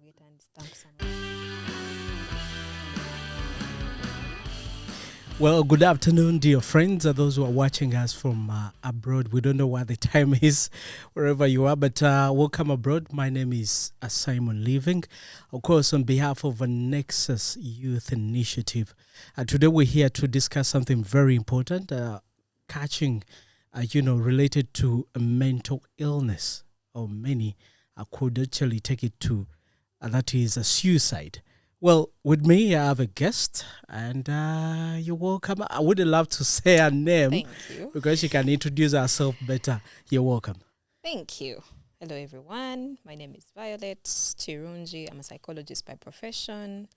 forget and thank so much. Well, good afternoon, dear friends, those who are watching us from abroad. We don't know what the time is, wherever you are, but welcome abroad. My name is Simon Living, of course, on behalf of a Nexus Youth Initiative. Today we're here to discuss something very important, catching, related to a mental illness, or many could actually take it to, that is a suicide. Well, with me, I have a guest, and you're welcome. I would love to say her name Thank you. because she can introduce herself better. You're welcome. Thank you. Hello, everyone. My name is Violet Chirunji. I'm a psychologist by profession,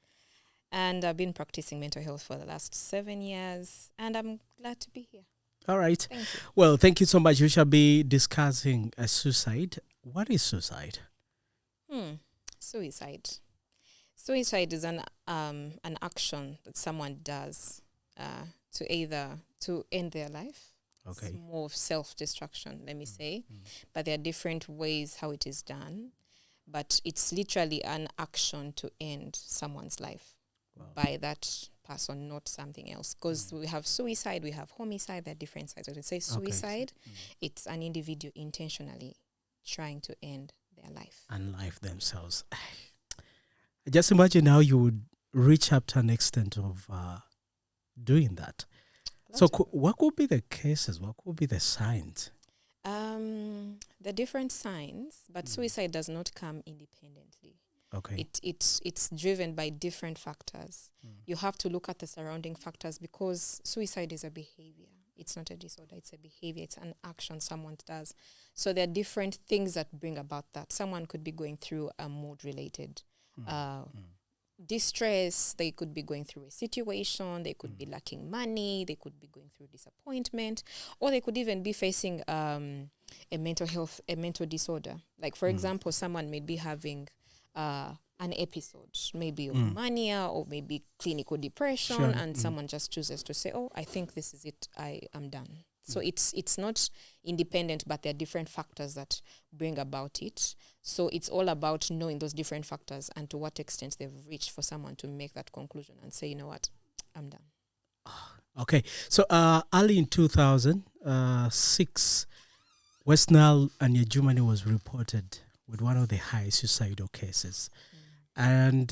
and I've been practicing mental health for the last 7 years, and I'm glad to be here. All right. Thank you. Well, thank you so much. We shall be discussing suicide. What is suicide? Suicide. Suicide is an action that someone does to end their life. Okay. It's more of self-destruction, let me say. But there are different ways how it is done. But it's literally an action to end someone's life by that person, not something else. Because we have suicide, we have homicide, there are different sides. So to say suicide, it's an individual intentionally trying to end their life. And life themselves. Just imagine how you would reach up to an extent of doing that. So what could be the cases? What could be the signs? The different signs, but suicide does not come independently. Okay. It's driven by different factors. You have to look at the surrounding factors because suicide is a behavior. It's not a disorder, it's a behavior, it's an action someone does. So there are different things that bring about that. Someone could be going through a mood-related distress, they could be going through a situation, they could be lacking money, they could be going through disappointment, or they could even be facing a mental disorder. Like, for example, someone may be having an episode, maybe of mania or maybe clinical depression, and someone just chooses to say, oh, I think this is it, I am done. So it's not independent, but there are different factors that bring about it. So it's all about knowing those different factors and to what extent they've reached for someone to make that conclusion and say, you know what, I'm done. Okay. So early in 2006, West Nile and Adjumani was reported with one of the high suicidal cases. And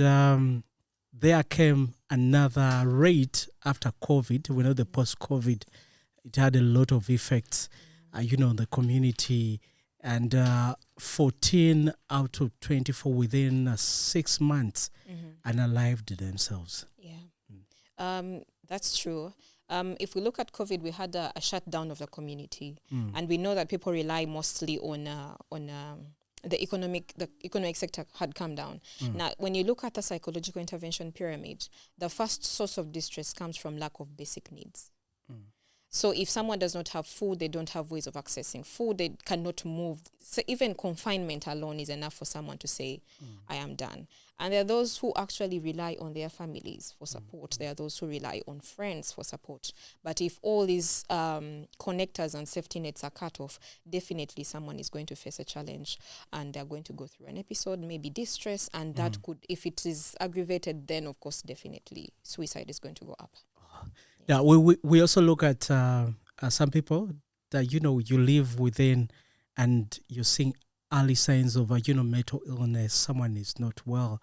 there came another rate after COVID. We know the post-COVID, it had a lot of effects, on the community. And 14 out of 24 within 6 months unalived themselves. Yeah, that's true. If we look at COVID, we had a shutdown of the community, and we know that people rely mostly on the economic sector had come down. Now, when you look at the psychological intervention pyramid, the first source of distress comes from lack of basic needs. So if someone does not have food, they don't have ways of accessing food, they cannot move. So even confinement alone is enough for someone to say, I am done. And there are those who actually rely on their families for support. There are those who rely on friends for support. But if all these connectors and safety nets are cut off, definitely someone is going to face a challenge and they're going to go through an episode, maybe distress, and that could, if it is aggravated, then of course, definitely suicide is going to go up. Yeah, we also look at some people that, you live within and you're seeing early signs of, mental illness. Someone is not well.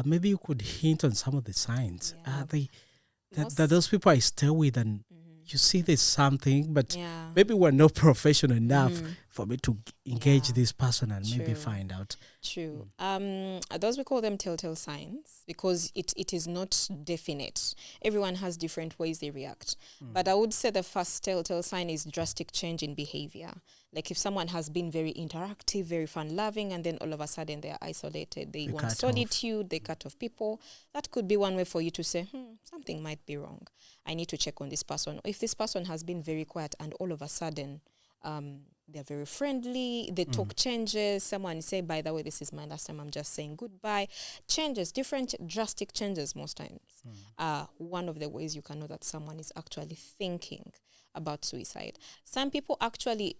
Maybe you could hint on some of the signs. That those people I stay with and you see there's something, but maybe we're not professional enough for me to engage this person and maybe find out. True. Those we call them telltale signs because it is not definite. Everyone has different ways they react. But I would say the first telltale sign is drastic change in behavior. Like if someone has been very interactive, very fun-loving, and then all of a sudden they are isolated. They want solitude, they cut off people. That could be one way for you to say, something might be wrong. I need to check on this person. If this person has been very quiet and all of a sudden they're very friendly, the talk changes, someone say, by the way, this is my last time, I'm just saying goodbye. Changes, different drastic changes most times are one of the ways you can know that someone is actually thinking about suicide. Some people actually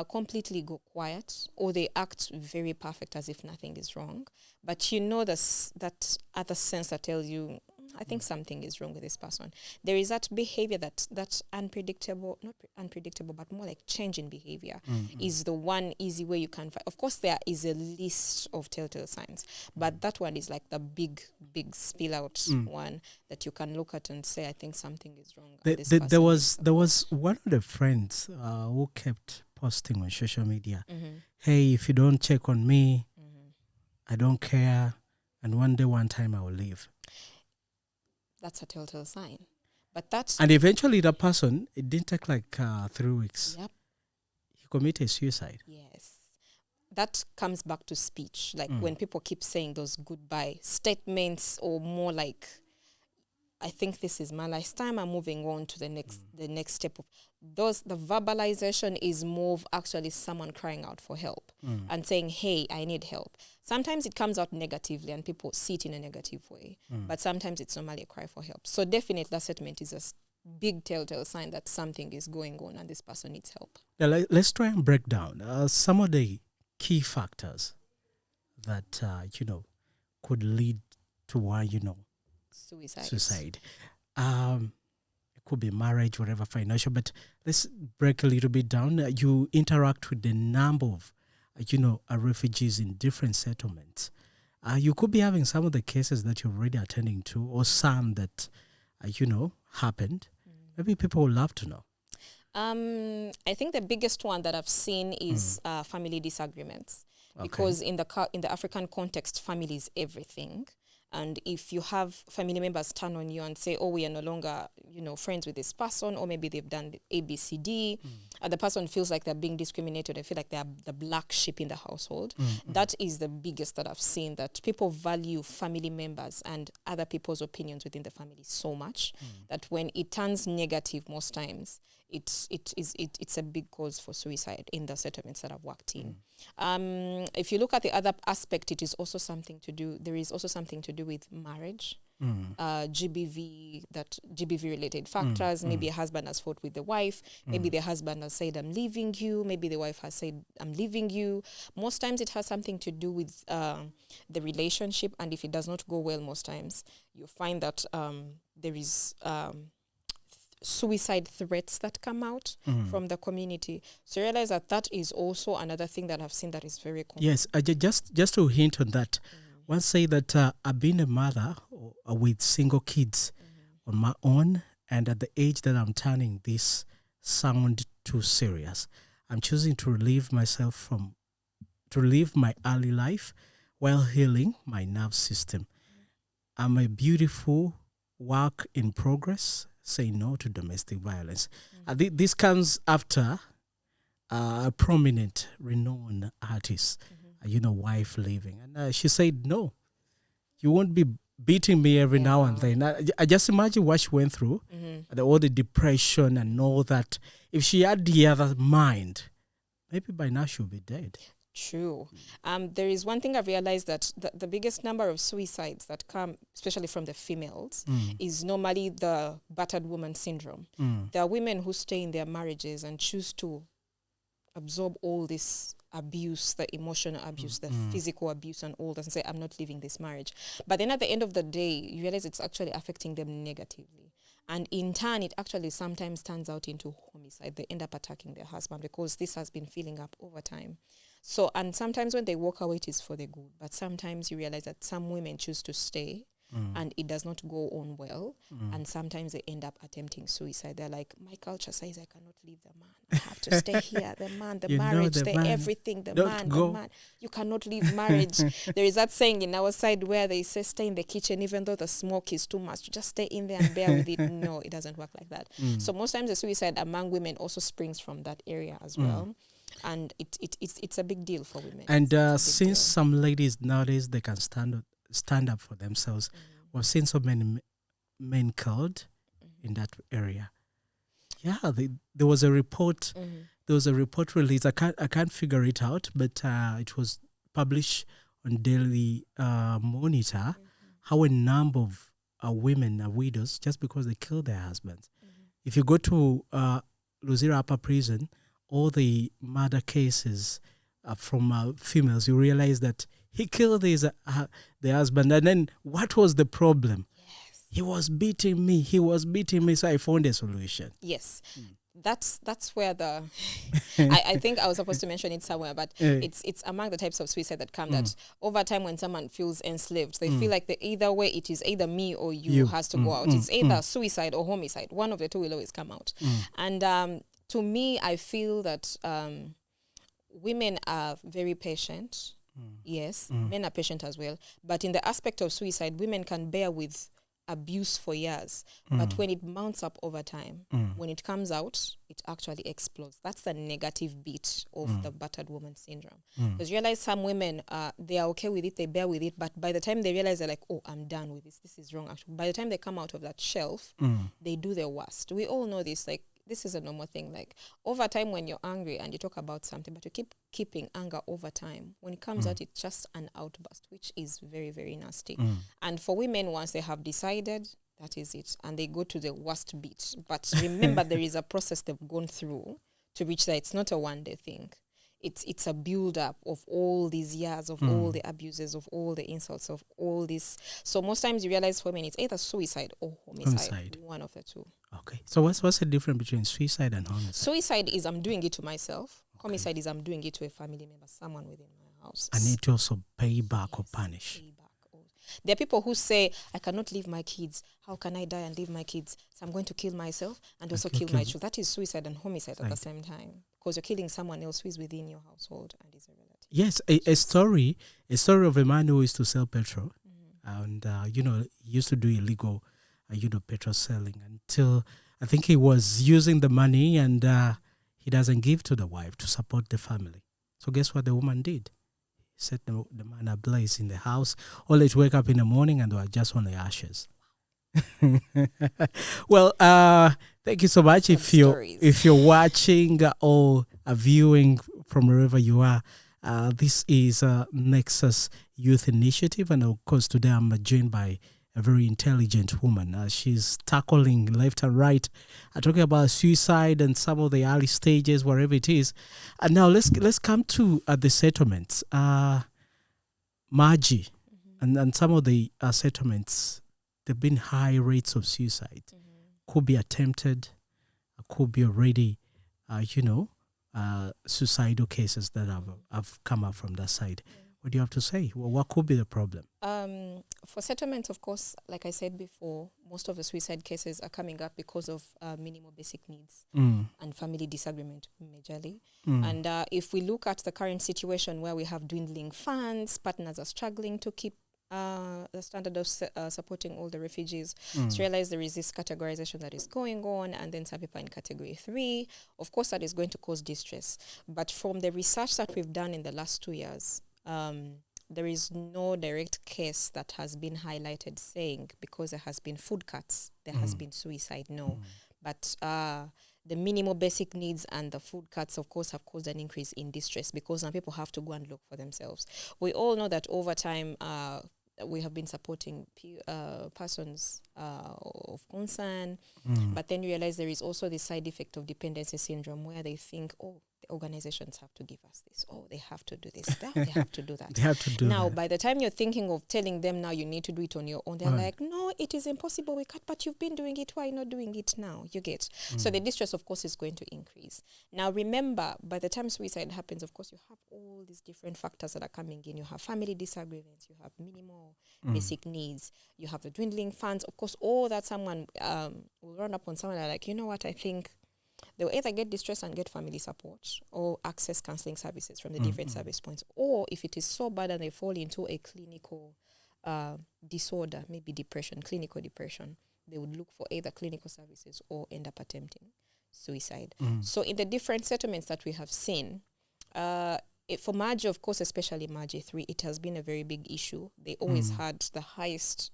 completely go quiet, or they act very perfect as if nothing is wrong. But you know that other sense that tells you, I think something is wrong with this person. There is that behavior that's unpredictable, not unpredictable, but more like change in behavior is the one easy way you can find. Of course, there is a list of telltale signs, but that one is like the big spill out one that you can look at and say, I think something is wrong. There was one of the friends who kept posting on social media, hey, if you don't check on me, I don't care, and one time I will leave. That's a telltale sign. And eventually that person, it didn't take like 3 weeks. Yep. He committed suicide. Yes. That comes back to speech. Like when people keep saying those goodbye statements, or more like, I think this is my last time, I'm moving on to the next step of those. The verbalization is more of actually someone crying out for help and saying, hey, I need help. Sometimes it comes out negatively and people see it in a negative way, but sometimes it's normally a cry for help. So definitely that statement is a big telltale sign that something is going on and this person needs help. Yeah, let's try and break down some of the key factors that, could lead to why, suicide. It could be marriage, whatever, financial, but let's break a little bit down. You interact with the number of, refugees in different settlements. You could be having some of the cases that you're already attending to, or some that, happened. Maybe people would love to know. I think the biggest one that I've seen is family disagreements. Okay. Because in the African context, family is everything. And if you have family members turn on you and say, oh, we are no longer, friends with this person, or maybe they've done A, B, C, D, and the person feels like they're being discriminated, they feel like they're the black sheep in the household. That is the biggest that I've seen, that people value family members and other people's opinions within the family so much that when it turns negative most times, it's a big cause for suicide in the settlements that I've worked in. If you look at the other aspect, there is also something to do with marriage, GBV related factors. Maybe a husband has fought with the wife, maybe the husband has said, I'm leaving you, maybe the wife has said, I'm leaving you. Most times it has something to do with the relationship, and if it does not go well, most times you find that there is suicide threats that come out from the community. So realize that is also another thing that I've seen that is very common. Yes, just to hint on that, one say that I've been a mother with single kids on my own, and at the age that I'm turning, this sound too serious. I'm choosing to relieve my early life while healing my nerve system. I'm a beautiful work in progress. Say no to domestic violence. This comes after a prominent, renowned artist, wife leaving. And she said, no, you won't be beating me every now and then. I just imagine what she went through, all the depression and all that. If she had the other mind, maybe by now she'll be dead. True. There is one thing I've realized, that the biggest number of suicides that come, especially from the females, is normally the battered woman syndrome. There are women who stay in their marriages and choose to absorb all this abuse, the emotional abuse, the physical abuse and all that, and say, I'm not leaving this marriage. But then at the end of the day, you realize it's actually affecting them negatively. And in turn, it actually sometimes turns out into homicide. They end up attacking their husband because this has been filling up over time. So, and sometimes when they walk away, it is for the good. But sometimes you realize that some women choose to stay and it does not go on well. And sometimes they end up attempting suicide. They're like, my culture says I cannot leave the man. I have to stay here. The man, the marriage, the man. Everything, the man. You cannot leave marriage. There is that saying in our side where they say, stay in the kitchen, even though the smoke is too much. Just stay in there and bear with it. No, it doesn't work like that. So most times the suicide among women also springs from that area as well. And it's a big deal for women. And since some ladies nowadays, they can stand up for themselves, we've seen so many men killed in that area. Yeah, there was a report. There was a report released. I can't figure it out, but it was published on Daily Monitor. How a number of women are widows just because they killed their husbands. If you go to Luzira Upper Prison, all the murder cases from females, you realize that he killed the husband. And then what was the problem? Yes. He was beating me. So I found a solution. Yes. That's where the I think I was supposed to mention it somewhere, but it's among the types of suicide that come that over time when someone feels enslaved, they feel like either way it is either me or you has to go out. It's either suicide or homicide. One of the two will always come out. And to me, I feel that women are very patient. Yes, men are patient as well. But in the aspect of suicide, women can bear with abuse for years. But when it mounts up over time, when it comes out, it actually explodes. That's the negative bit of the battered woman syndrome. Because you realize some women, they are okay with it, they bear with it, but by the time they realize they're like, oh, I'm done with this is wrong. Actually, by the time they come out of that shelf, they do their worst. We all know this, like, this is a normal thing. Like, over time when you're angry and you talk about something, but you keep keeping anger over time, when it comes out, it's just an outburst, which is very, very nasty. And for women, once they have decided, that is it, and they go to the worst bit. But remember, there is a process they've gone through to reach that. It's not a one-day thing. It's a build-up of all these years, of all the abuses, of all the insults, of all this. So most times you realize for women, it's either suicide or homicide. One of the two. Okay. So what's the difference between suicide and homicide? Suicide is I'm doing it to myself. Okay. Homicide is I'm doing it to a family member, someone within my house. I need to also pay back or punish. There are people who say, I cannot leave my kids. How can I die and leave my kids? So I'm going to kill myself and also kill my children. That is suicide and homicide at the same time. Because you're killing someone else who is within your household and is a relative. Yes, a story of a man who used to sell petrol. And, he used to do illegal, petrol selling until I think he was using the money and he doesn't give to the wife to support the family. So guess what the woman did? Set the man ablaze in the house, only to wake up in the morning and they were just only ashes. Well, thank you so much. If you're watching or viewing from wherever you are, this is Nexus Youth Initiative, and of course today I'm joined by a very intelligent woman. She's tackling left and right, talking about suicide and some of the early stages, wherever it is. And now let's come to the settlements. Margie, and some of the settlements, there've been high rates of suicide. Could be attempted, could be already, suicidal cases that have come up from that side. What do you have to say? Well, what could be the problem? For settlements, of course, like I said before, most of the suicide cases are coming up because of minimal basic needs and family disagreement majorly. And if we look at the current situation where we have dwindling funds, partners are struggling to keep the standard of supporting all the refugees, so realize there is this categorization that is going on, and then some people in category 3. Of course, that is going to cause distress. But from the research that we've done in the last 2 years, there is no direct case that has been highlighted saying because there has been food cuts, there has been suicide. No. But the minimal basic needs and the food cuts, of course, have caused an increase in distress because some people have to go and look for themselves. We all know that over time, we have been supporting persons of concern, but then you realize there is also the side effect of dependency syndrome where they think, oh, the organizations have to give us this, oh, they have to do this, they have to do that. They have to do now, that. by the time you're thinking of telling them now you need to do it on your own, they're like, no, it is impossible, we can't, but you've been doing it, why not doing it now? You get. So the distress, of course, is going to increase. Now, remember, by the time suicide happens, of course, you have all these different factors that are coming in. You have family disagreements, you have minimal basic needs, you have the dwindling funds. Of course, all that someone will run up on someone like, you know what, I think they'll either get distress and get family support or access counseling services from the different service points. Or if it is so bad and they fall into a clinical disorder, maybe depression, clinical depression, they would look for either clinical services or end up attempting suicide. So in the different settlements that we have seen, for Margie, of course, especially Margie 3, it has been a very big issue. They always had the highest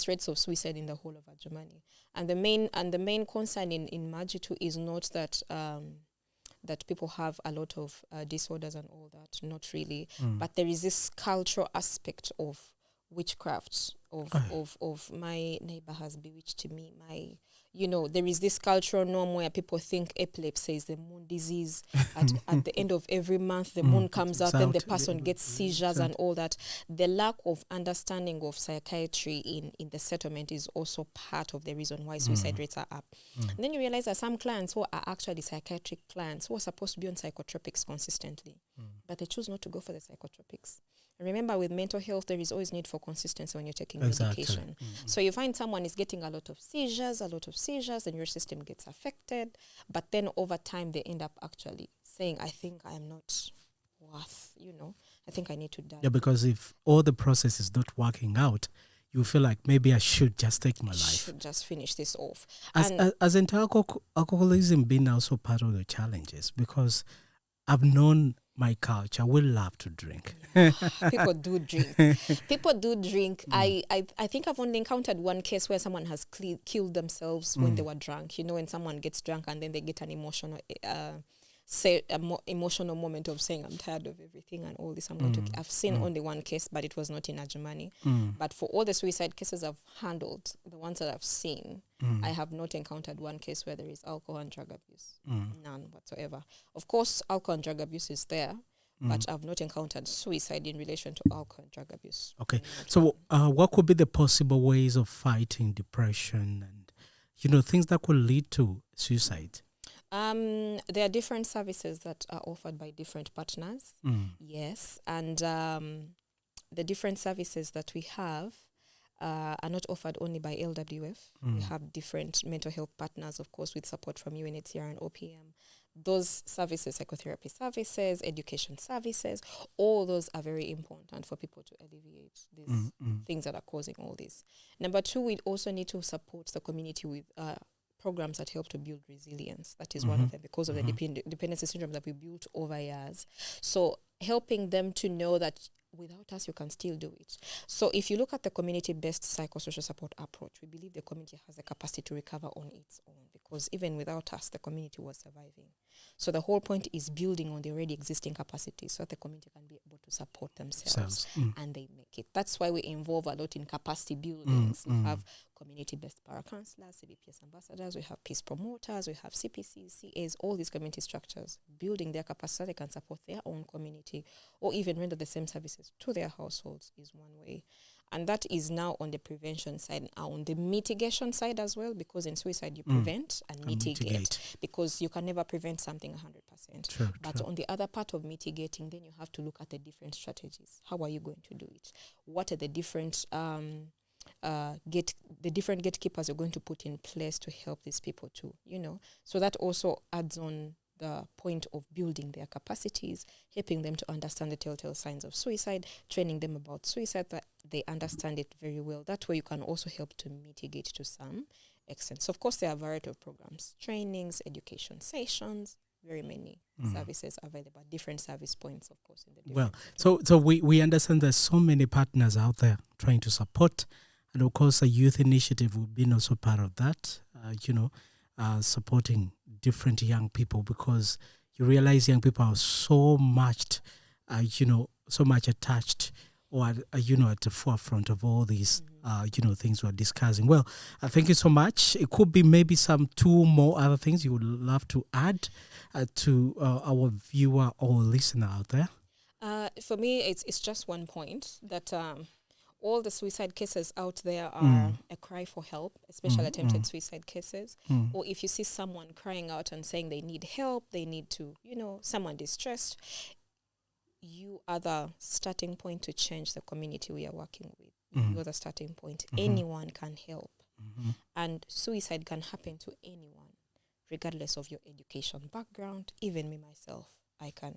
rates of suicide in the whole of Adjumani. And the main concern in Margie 2 is not that that people have a lot of disorders and all that, not really. But there is this cultural aspect of witchcraft, of my neighbor has bewitched me, there is this cultural norm where people think epilepsy is the moon disease. At the end of every month, the moon comes out, then the person gets seizures and all that. The lack of understanding of psychiatry in the settlement is also part of the reason why suicide rates are up. And then you realize that some clients who are actually psychiatric clients who are supposed to be on psychotropics consistently, but they choose not to go for the psychotropics. Remember, with mental health, there is always need for consistency when you're taking medication. So you find someone is getting a lot of seizures, and your system gets affected. But then over time, they end up actually saying, I think I am not worth, I think I need to die. Yeah, because if all the process is not working out, you feel like maybe I should just take my life. Should just finish this off. Hasn't alcoholism been also part of the challenges? Because I've known my culture, we love to drink. People do drink. I think I've only encountered one case where someone has killed themselves when they were drunk. When someone gets drunk and then they get an emotional emotional moment of saying, I'm tired of everything and all this. I've seen only one case, but it was not in Adjumani. But for all the suicide cases I've handled, the ones that I've seen, I have not encountered one case where there is alcohol and drug abuse. None whatsoever. Of course, alcohol and drug abuse is there, but I've not encountered suicide in relation to alcohol and drug abuse. Okay. So what could be the possible ways of fighting depression and, things that could lead to suicide? There are different services that are offered by different partners. Yes. And the different services that we have are not offered only by LWF. We have different mental health partners, of course, with support from UNHCR and OPM. Those services, psychotherapy services, education services, all those are very important for people to alleviate these things that are causing all this. Number two, we also need to support the community with programs that help to build resilience. That is one of them because of the dependency syndrome that we built over years. So helping them to know that without us, you can still do it. So if you look at the community-based psychosocial support approach, we believe the community has the capacity to recover on its own because even without us, the community was surviving. So the whole point is building on the already existing capacity so that the community can be able to support themselves and they make it. That's why we involve a lot in capacity buildings. We have community-based para-counselors, CBPS ambassadors, we have peace promoters, we have CPCs, CAs, all these community structures, building their capacity so they can support their own community or even render the same services to their households is one way. And that is now on the prevention side. On the mitigation side as well, because in suicide you prevent and mitigate, because you can never prevent something 100%. But on the other part of mitigating, then you have to look at the different strategies. How are you going to do it? What are the different different gatekeepers you're going to put in place to help these people to, So that also adds on the point of building their capacities, helping them to understand the telltale signs of suicide, training them about suicide, that they understand it very well. That way you can also help to mitigate to some extent. So of course there are a variety of programs, trainings, education sessions, very many services available, different service points, of course. In the well, so we understand there's so many partners out there trying to support, and of course a youth initiative will be also part of that, supporting different young people, because you realize young people are so much, so much attached or, at the forefront of all these, things we're discussing. Well, thank you so much. It could be maybe two more other things you would love to add to our viewer or listener out there. For me, it's just one point that all the suicide cases out there are a cry for help, especially attempted suicide cases. Or if you see someone crying out and saying they need help, they need to, someone distressed, you are the starting point to change the community we are working with. You're the starting point. Anyone can help. And suicide can happen to anyone, regardless of your education background. Even me, myself, I can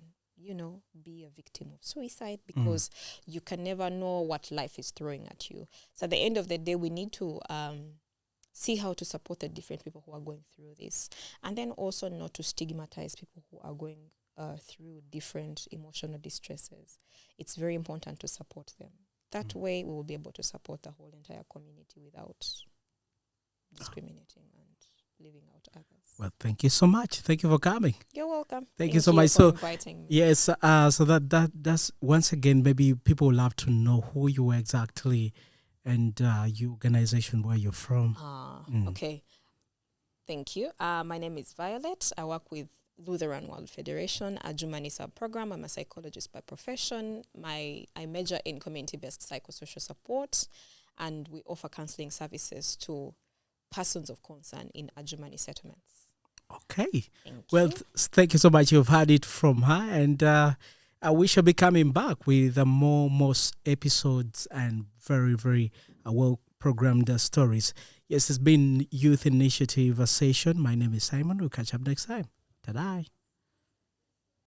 be a victim of suicide because you can never know what life is throwing at you. So at the end of the day, we need to see how to support the different people who are going through this. And then also not to stigmatize people who are going through different emotional distresses. It's very important to support them. That way, we will be able to support the whole entire community without discriminating and leaving out others. Well, thank you so much. Thank you for coming. You're welcome. Thank you so much. For inviting me. Yes, so that's once again, maybe people would love to know who you are exactly and your organization, where you're from. Okay. Thank you. My name is Violet. I work with Lutheran World Federation, Adjumani sub-program. I'm a psychologist by profession. I major in community-based psychosocial support, and we offer counseling services to persons of concern in Adjumani settlements. Okay. Well, thank you so much. You've heard it from her, and we shall be coming back with more episodes and very, very well-programmed stories. Yes, it's been Youth Initiative session. My name is Simon. We'll catch up next time. Ta-da.